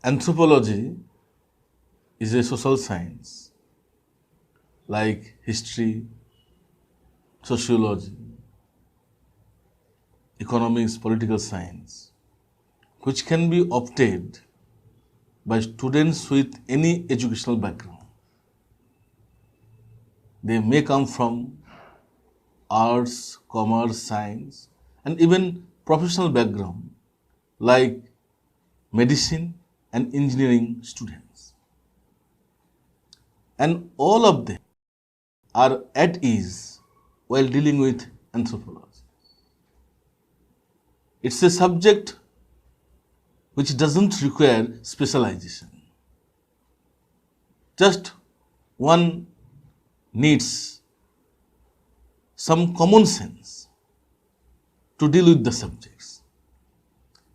Anthropology is a social science like history, sociology, economics, political science, which can be obtained by students with any educational background. They may come from arts, commerce, science, and even professional background like medicine and engineering students. And all of them are at ease while dealing with anthropology. It's a subject which doesn't require specialization. Just one needs some common sense to deal with the subjects.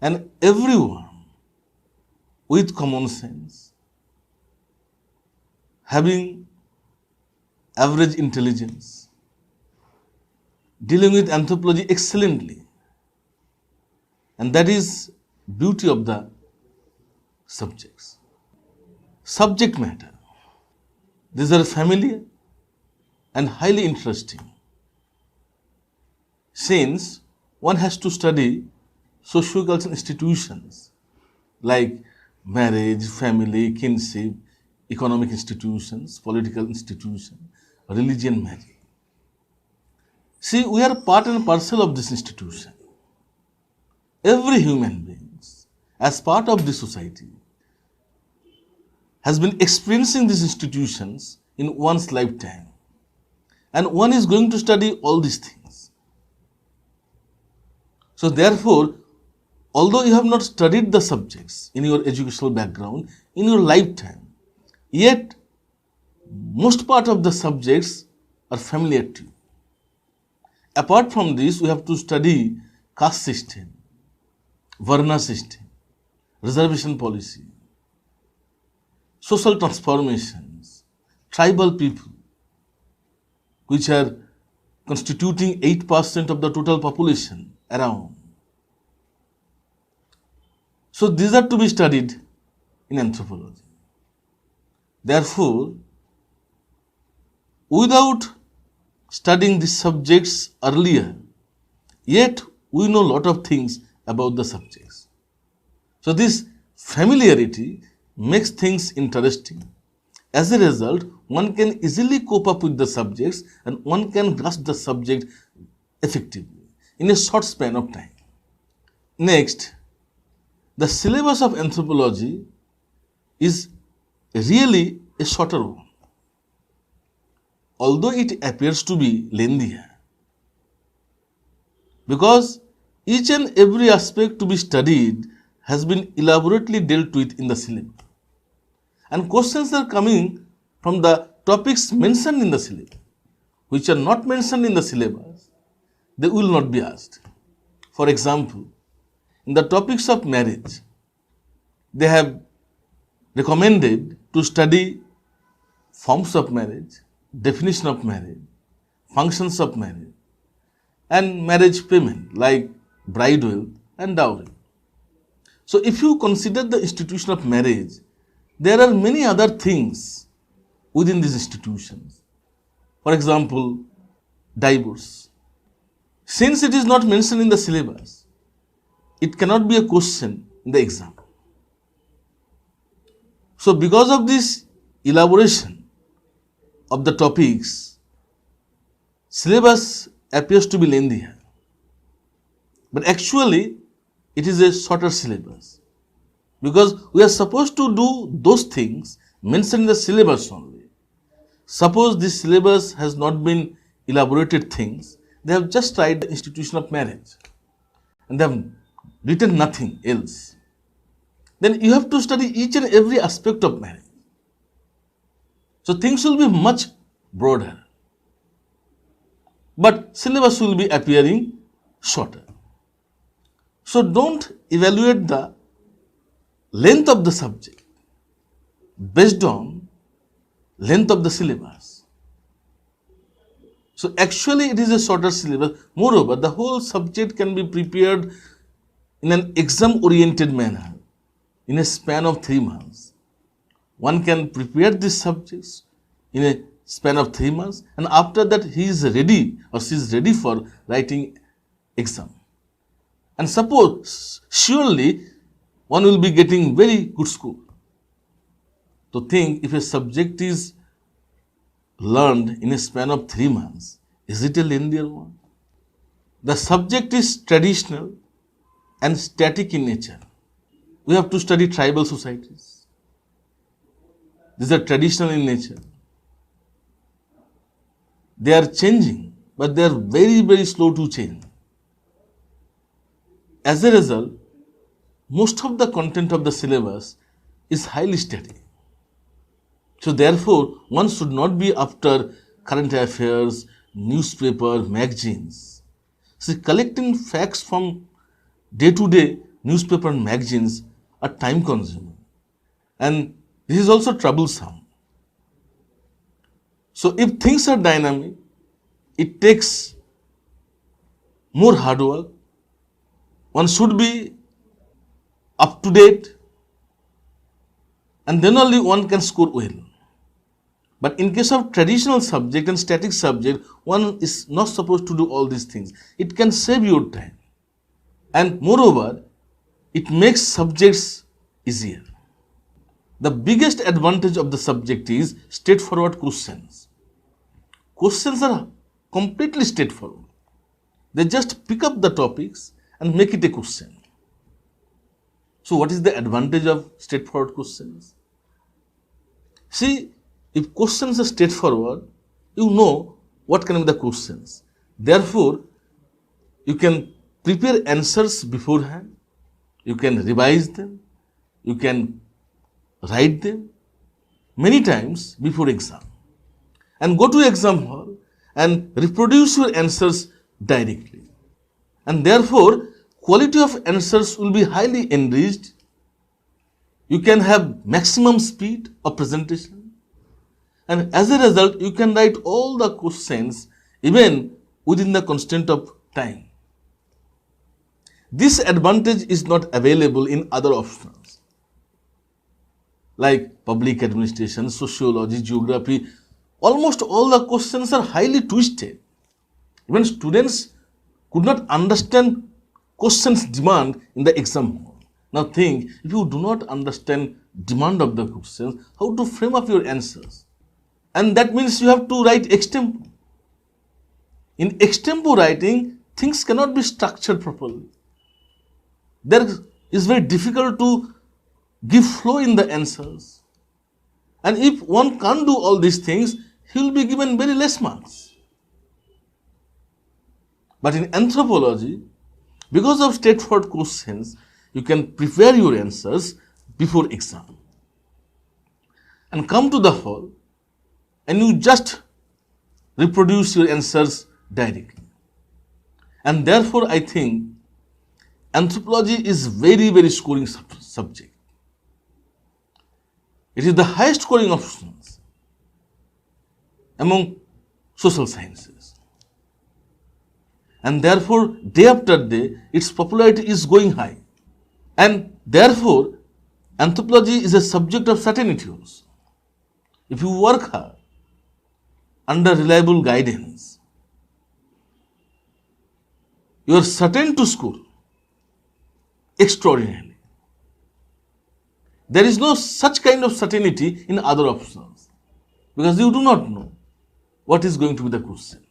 And everyone with common sense, having average intelligence, dealing with anthropology excellently. And that is beauty of the subjects. Subject matter. These are familiar and highly interesting. Since one has to study socio-cultural institutions like marriage, family, kinship, economic institutions, political institutions, religion, magic. See, we are part and parcel of this institution. Every human being, as part of this society, has been experiencing these institutions in one's lifetime. And one is going to study all these things. So therefore, although you have not studied the subjects in your educational background, in your lifetime, yet most part of the subjects are familiar to you. Apart from this, we have to study caste system, Varna system, reservation policy, social transformations, tribal people, which are constituting 8% of the total population around. So these are to be studied in anthropology. Therefore, without studying these subjects earlier, yet we know a lot of things about the subjects. So this familiarity makes things interesting. As a result, one can easily cope up with the subjects and one can grasp the subject effectively in a short span of time. Next, the syllabus of anthropology is really a shorter one. Although it appears to be lengthier, because each and every aspect to be studied has been elaborately dealt with in the syllabus. And questions are coming from the topics mentioned in the syllabus, which are not mentioned in the syllabus, they will not be asked. For example, in the topics of marriage, they have recommended to study forms of marriage, definition of marriage, functions of marriage, and marriage payment like bride wealth and dowry. So if you consider the institution of marriage, there are many other things within these institutions. For example, divorce. Since it is not mentioned in the syllabus, it cannot be a question in the exam. So because of this elaboration of the topics, syllabus appears to be lengthier. But actually, it is a shorter syllabus. Because we are supposed to do those things mentioned in the syllabus only. Suppose this syllabus has not been elaborated things, they have just tried the institution of marriage and they have written nothing else. Then you have to study each and every aspect of marriage. So things will be much broader. But syllabus will be appearing shorter. So don't evaluate the length of the subject based on length of the syllabus. So actually it is a shorter syllabus. Moreover, the whole subject can be prepared in an exam-oriented manner in a span of 3 months. One can prepare these subjects in a span of 3 months, and after that he is ready or she is ready for writing exam. And suppose surely one will be getting very good score. To think if a subject is learned in a span of 3 months, is it a linear one? The subject is traditional and static in nature. We have to study tribal societies. These are traditional in nature. They are changing, but they are very, very slow to change. As a result, most of the content of the syllabus is highly static. So therefore, one should not be after current affairs, newspaper, magazines. See, collecting facts from day-to-day newspaper and magazines are time-consuming, and this is also troublesome. So if things are dynamic, it takes more hard work. One should be up to date, and then only one can score well. But in case of traditional subject and static subject, one is not supposed to do all these things. It can save your time. And moreover, it makes subjects easier. The biggest advantage of the subject is straightforward questions. Questions are completely straightforward. They just pick up the topics and make it a question. So what is the advantage of straightforward questions? See, if questions are straightforward, you know what can be the questions. Therefore, you can prepare answers beforehand, you can revise them, you can write them many times before exam, and go to exam hall and reproduce your answers directly. And therefore, quality of answers will be highly enriched. You can have maximum speed of presentation. And as a result, you can write all the questions even within the constraint of time. This advantage is not available in other options like public administration, sociology, geography. Almost all the questions are highly twisted. Even students could not understand questions demand in the exam hall. Now think, if you do not understand demand of the questions, how to frame up your answers? And that means you have to write extempo. In extempo writing, things cannot be structured properly. There is very difficult to give flow in the answers. And if one can't do all these things, he will be given very less marks. But in anthropology, because of straightforward questions, you can prepare your answers before exam. And come to the hall, and you just reproduce your answers directly. And therefore, I think anthropology is very, very scoring subject. It is the highest scoring options among social sciences. And therefore, day after day, its popularity is going high. And therefore, anthropology is a subject of certainty also. If you work hard, under reliable guidance, you are certain to score extraordinarily. There is no such kind of certainty in other options because you do not know what is going to be the question.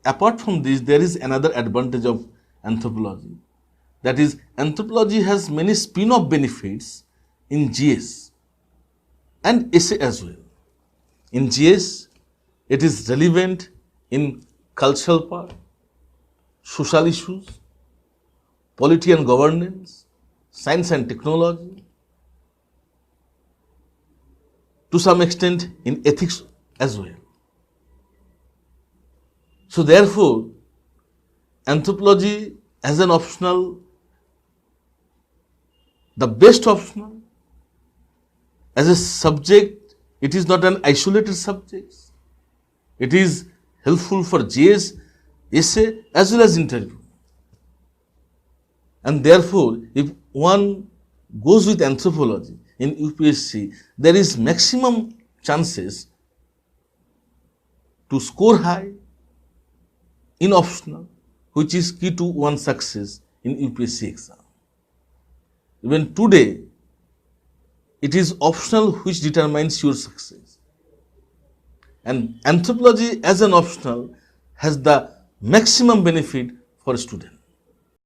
Apart from this, there is another advantage of anthropology. That is, anthropology has many spin-off benefits in GS and essay as well. In GS, it is relevant in cultural part, social issues, polity and governance, science and technology, to some extent in ethics as well. So therefore, anthropology as an optional, the best optional, as a subject, it is not an isolated subject. It is helpful for GS, essay as well as interview. And therefore, if one goes with anthropology in UPSC, there is maximum chances to score high in optional, which is key to one success in UPSC exam. Even today, it is optional which determines your success. And anthropology as an optional has the maximum benefit for a student.